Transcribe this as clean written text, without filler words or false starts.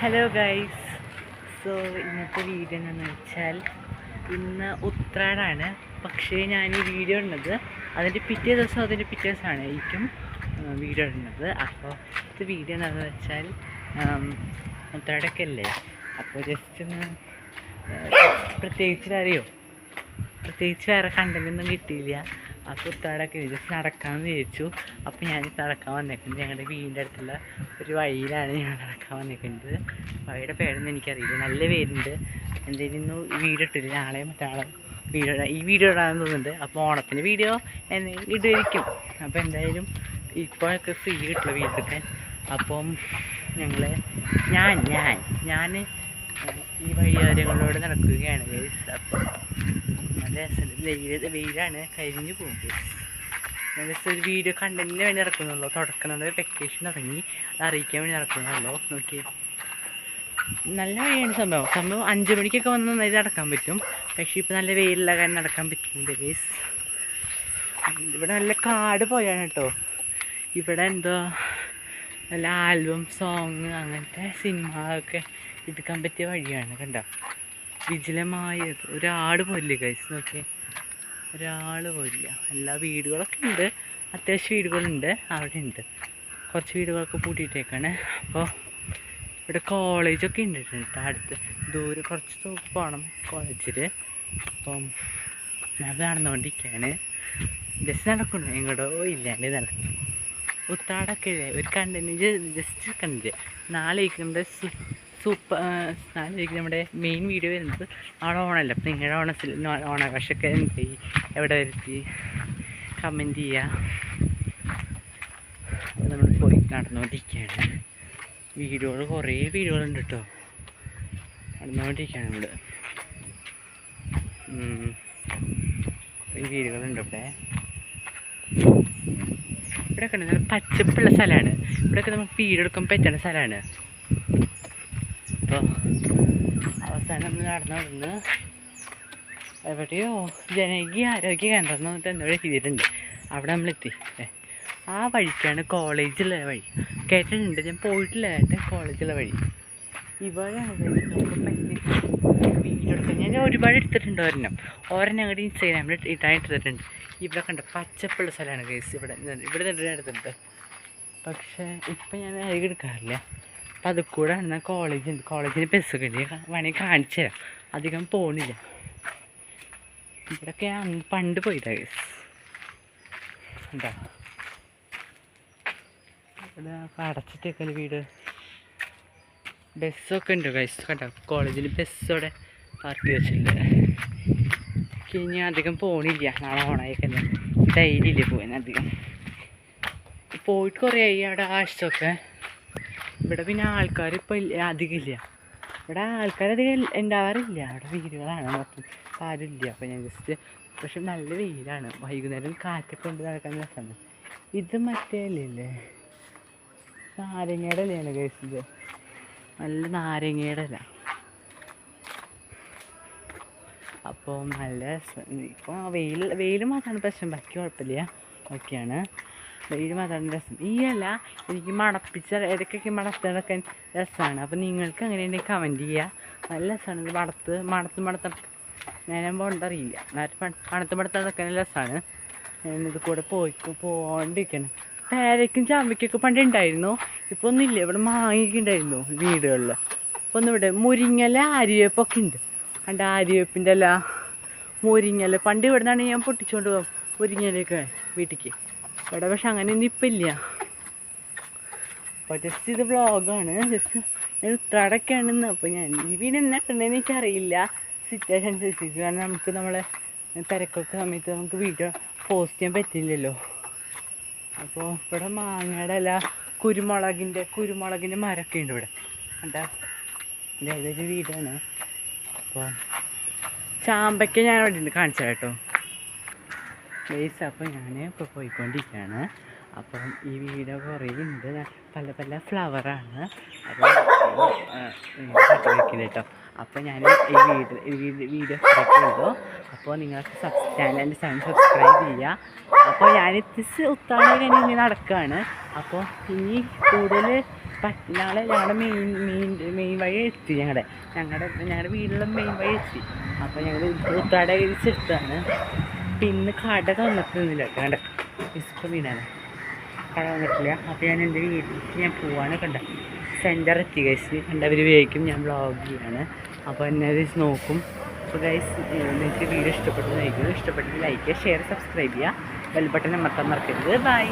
Hello guys. So ഇന്നത്തെ video എന്താണെന്ന് വെച്ചാൽ ഇന്ന് ഉത്രാടാണ്. പക്ഷേ ഞാൻ ഈ വീഡിയോ ഇടുന്നത് അതിൻ്റെ പിറ്റേ ദിവസമാണ് എനിക്കും വീഡിയോ ഇടുന്നത്. അപ്പോൾ ഇത് വീഡിയോ എന്താണെന്ന് വെച്ചാൽ ഉത്രാടൊക്കെ അല്ലേ, അപ്പോൾ ജസ്റ്റ് ഒന്ന് പ്രത്യേകിച്ച് വേറെ കണ്ടൻറ്റൊന്നും കിട്ടിയില്ല. അപ്പോൾ ഉത്രാടൊക്കെ ജസ്റ്റ് നടക്കാമെന്ന് വിചാരിച്ചു. അപ്പോൾ ഞാൻ നടക്കാൻ വന്നേക്കുന്നത് ഞങ്ങളുടെ വീടിൻ്റെ അടുത്തുള്ള ഒരു വഴിയിലാണ് ഞാൻ നടക്കാൻ വന്നേക്കുന്നത്. വഴിയുടെ പേരൊന്നും എനിക്കറിയില്ല. നല്ല പേരുണ്ട്. എന്തായാലും ഇന്ന് വീഡിയോ ഇട്ടില്ല, നാളെ മറ്റാളെ വീഡിയോ ഇടാമെന്ന് തോന്നുന്നുണ്ട്. അപ്പോൾ ഓണത്തിന് വീഡിയോ ഇടുമായിരിക്കും. അപ്പോൾ എന്തായാലും ഇപ്പോഴൊക്കെ ഫ്രീ കിട്ടില്ല വീട്ടിൽ. അപ്പം ഞാൻ ഈ വഴിയോരങ്ങളോട് നടക്കുകയാണ് ഗൈസ്. അപ്പോൾ നല്ല വെയിലാണ്, കരിഞ്ഞു പോകും ഗൈസ്. ഞാൻ ജസ്റ്റ് ഒരു വീഡിയോ കണ്ടന്റിന് വേണ്ടി നടക്കുന്നുള്ളൂ. തുടക്കുന്നുണ്ട്, വെക്കേഷൻ ഇറങ്ങി അത് അറിയിക്കാൻ വേണ്ടി നടക്കുന്നുള്ളൂ. നോക്കി നല്ല വഴിയാണ്. സംഭവം 5 മണിക്കൊക്കെ വന്ന് നന്നായി നടക്കാൻ പറ്റും. പക്ഷേ ഇപ്പോൾ നല്ല വെയിലുള്ള കാരണം നടക്കാൻ പറ്റുന്നുണ്ട് ഗൈസ്. ഇവിടെ നല്ല കാട് പോയാണ് കേട്ടോ. ഇവിടെ എന്തോ നല്ല ആൽബം സോങ് അങ്ങനത്തെ സിനിമയൊക്കെ എടുക്കാൻ പറ്റിയ വഴിയാണ്. കണ്ട വിജലമായ ഒരാട് പോയില്ല ഗൈസ്. നോക്കി ഒരാൾ പോയില്ല. എല്ലാ വീടുകളൊക്കെ ഉണ്ട്, അത്യാവശ്യം വീടുകളുണ്ട്. അവിടെ ഉണ്ട് കുറച്ച് വീടുകളൊക്കെ പൂട്ടിയിട്ടേക്കാണ്. അപ്പോൾ ഇവിടെ കോളേജൊക്കെ ഉണ്ട് കേട്ടോ. അടുത്ത് ദൂരെ കുറച്ച് പോകണം കോളേജിൽ. അപ്പം ഞാൻ നടന്നുകൊണ്ടിരിക്കുകയാണ്. ജസ്റ്റ് നടക്കുന്നു, എങ്ങോട്ടോ ഇല്ലാണ്ട് നടക്കുന്നു. ഉത്രാടൊക്കെ ഒരു കണ്ടന്റ് ജസ്റ്റ് കണ്ടിട്ട് നാളേക്ക് നമ്മുടെ നാളേക്ക് നമ്മുടെ മെയിൻ വീഡിയോ വരുന്നത് നാളെ ഓണമല്ല. അപ്പം നിങ്ങളുടെ ഓണാഘോഷമൊക്കെ എന്തായി, എവിടെ വരുത്തി കമൻറ്റ് ചെയ്യുക. നമ്മൾ പോയി നടന്നുകൊണ്ടിരിക്കുകയാണ്. കുറേ വീഡിയോകളുണ്ട് കേട്ടോ. നടന്നുകൊണ്ടിരിക്കുകയാണ് നമ്മൾ. കുറേ വീഡിയോകളുണ്ട് ഇവിടെയൊക്കെ നല്ല പച്ചപ്പുള്ള സ്ഥലമാണ്. ഇവിടെയൊക്കെ നമുക്ക് വീടെടുക്കാൻ പറ്റുന്ന സ്ഥലമാണ്. അപ്പോൾ അവസാനം നമ്മൾ നടന്ന് എവിടെയോ ജനകീയ ആരോഗ്യ കേന്ദ്രം എന്ന് പറഞ്ഞിട്ട് എന്തോ ചെയ്തിട്ടുണ്ട്. അവിടെ നമ്മളെത്തി. ആ വഴിക്കാണ് കോളേജുള്ള വഴി. കേട്ടിട്ടുണ്ട്, ഞാൻ പോയിട്ടില്ല. കോളേജുള്ള വഴി ഇവിടെയാണ് നമുക്ക് പറ്റി വീടെടുക്കാൻ. ഞാൻ ഒരുപാട് എടുത്തിട്ടുണ്ട്. ഒരെണ്ണം ഞങ്ങളുടെ ഇൻസ്റ്റാഗ്രാമിൽ ഇട്ടായിട്ടെടുത്തിട്ടുണ്ട്. ഇവിടെ കണ്ട പച്ചപ്പുള്ള സ്ഥലമാണ് കേസ്. ഇവിടെ നിന്ന് എടുത്തിട്ടുണ്ട്. പക്ഷേ ഇപ്പം ഞാൻ അധികം എടുക്കാറില്ല. അപ്പം അത് കൂടെ ആണ് കോളേജിന് ബസ്സൊക്കെ ഉണ്ട്. വേണമെങ്കിൽ കാണിച്ചു തരാം. അധികം പോണില്ല. ഇവിടെയൊക്കെ ഞാൻ പണ്ട് പോയതാണ് കേസ്. എന്താ ഇവിടെ അടച്ചിട്ടേക്കല് വീട്. ബസ്സൊക്കെ ഉണ്ട് കേസ്. കണ്ടോ കോളേജിൽ ബസ്സോടെ പാർക്ക് വെച്ചിട്ടുണ്ട്. ഇനി അധികം പോണില്ല. നാളെ ഓണായിക്കല്ലേ ഡെയിലിയില്ലേ പോകാൻ. അധികം പോയിട്ട് കുറേ ആയി. അവിടെ ആഴ്ചയൊക്കെ ഇവിടെ പിന്നെ ആൾക്കാർ ഇപ്പോൾ അധികം ഇല്ല. ഇവിടെ ആൾക്കാരധികം ഉണ്ടാവാറില്ല. അവിടെ വീടുകളാണ് മൊത്തം, ആരുമില്ല. അപ്പോൾ ഞാൻ ജസ്റ്റ് പക്ഷെ നല്ല വെയിലാണ്. വൈകുന്നേരം കാറ്റൊക്കെ കൊണ്ട് നടക്കാൻ രസമാണ്. ഇത് മറ്റേ ഇല്ലേ നാരങ്ങയുടെ ഇലയാണ് കേസ്. ഇത് നല്ല നാരങ്ങയുടെ ഇല. അപ്പോൾ നല്ല ഇപ്പോൾ വെയിൽ മാത്രമാണ് പ്രശ്നം. ബാക്കി കുഴപ്പമില്ല, ഓക്കെയാണ്. വെയിൽ മാത്രമാണ് രസം. ഈ അല്ല എനിക്ക് ഇടയ്ക്കൊക്കെ മണത്തിടക്കാൻ രസമാണ്. അപ്പോൾ നിങ്ങൾക്ക് അങ്ങനെ ഉണ്ടെങ്കിൽ കമൻറ്റ് ചെയ്യുക. നല്ല രസമാണ്. മണത്ത് നേരം പോകണ്ടറിയില്ല. മണത്ത് രസമാണ്. ഇത് കൂടെ പോകൊണ്ടിരിക്കണം. പേരയ്ക്കും ചാമ്പയ്ക്കൊക്കെ പണ്ട് ഉണ്ടായിരുന്നു. ഇപ്പോൾ ഒന്നുമില്ല. ഇവിടെ മാങ്ങിയിട്ടുണ്ടായിരുന്നു വീടുകളിൽ. അപ്പോൾ ഒന്നിവിടെ മുരിങ്ങല ആര്യവേപ്പൊക്കെ ഉണ്ട്. കണ്ട ആര്യവേപ്പിൻ്റെ അല്ല മുരിങ്ങല പണ്ട് ഇവിടെ നിന്നാണ് ഞാൻ പൊട്ടിച്ചുകൊണ്ട് പോകും മുരിങ്ങലൊക്കെ വീട്ടിലേക്ക്. ഇവിടെ പക്ഷെ അങ്ങനെയൊന്നും ഇപ്പം ഇല്ല. അപ്പോൾ ജസ്റ്റ് ഇത് വ്ളോഗാണ്. ജസ്റ്റ് ഞാൻ ഉത്രാടൊക്കെയാണെന്ന്. അപ്പോൾ ഞാൻ ഈ വീഡിയോ എന്നിട്ടുണ്ടെന്ന് എനിക്കറിയില്ല, സിറ്റുവേഷൻ അനുസരിച്ച്. കാരണം നമുക്ക് നമ്മളെ തിരക്കൊക്കെ സമയത്ത് നമുക്ക് വീഡിയോ പോസ്റ്റ് ചെയ്യാൻ പറ്റില്ലല്ലോ. അപ്പോൾ ഇവിടെ മാങ്ങയുടെ അല്ല കുരുമുളകിൻ്റെ മരമൊക്കെ ഉണ്ട് ഇവിടെ. കണ്ടാ ഇതൊരു വീടാണ്. അപ്പോൾ ചാമ്പയ്ക്ക ഞാൻ അവിടെ ഉണ്ട്, കാണിച്ചു കേട്ടോ പ്ലേസ്. അപ്പോൾ ഞാൻ ഇപ്പോൾ പോയിക്കൊണ്ടിരിക്കുകയാണ്. അപ്പം ഈ വീഡിയോ കുറേ ഉണ്ട്. പല ഫ്ലവറാണ്. അപ്പോൾ വയ്ക്കുന്നത് കേട്ടോ. അപ്പോൾ ഞാൻ ഈ വീഡിയോ ചെയ്തു. അപ്പോൾ നിങ്ങൾക്ക് എൻ്റെ ചാനൽ സബ്സ്ക്രൈബ് ചെയ്യുക. അപ്പോൾ ഞാൻ ഉത്രാടം ഇനി നടക്കുകയാണ്. അപ്പോൾ ഇനി കൂടുതൽ നാളെ ഞങ്ങളുടെ മെയിൻ എത്തി. ഞങ്ങളുടെ വീട്ടിലുള്ള മെയിൻ വഴി എത്തി. അപ്പോൾ ഞങ്ങൾ ഉത്രാട കഴിച്ചെടുത്താണ്. പിന്നെ കട തന്നിട്ടൊന്നുമില്ല കണ്ട ഇപ്പം വീണാണ് കട വന്നിട്ടില്ല. അപ്പോൾ ഞാൻ എൻ്റെ വീട്ടിലേക്ക് ഞാൻ പോവാണ്. കണ്ട സെൻറ്റർ എത്തി ഗൈസ്. കണ്ടവർ ഉപയോഗിക്കും ഞാൻ വ്ളോഗ് ചെയ്യാണ്. അപ്പോൾ എന്നെ നോക്കും. അപ്പോൾ ഗൈസ് നിങ്ങൾക്ക് വീഡിയോ ഇഷ്ടപ്പെട്ടെന്ന് ഇഷ്ടപ്പെട്ടെങ്കിൽ ലൈക്ക് ചെയ്യുക, ഷെയർ, സബ്സ്ക്രൈബ് ചെയ്യുക, ബെൽ ബട്ടൺ അമർത്താൻ മറക്കരുത്. ബൈ.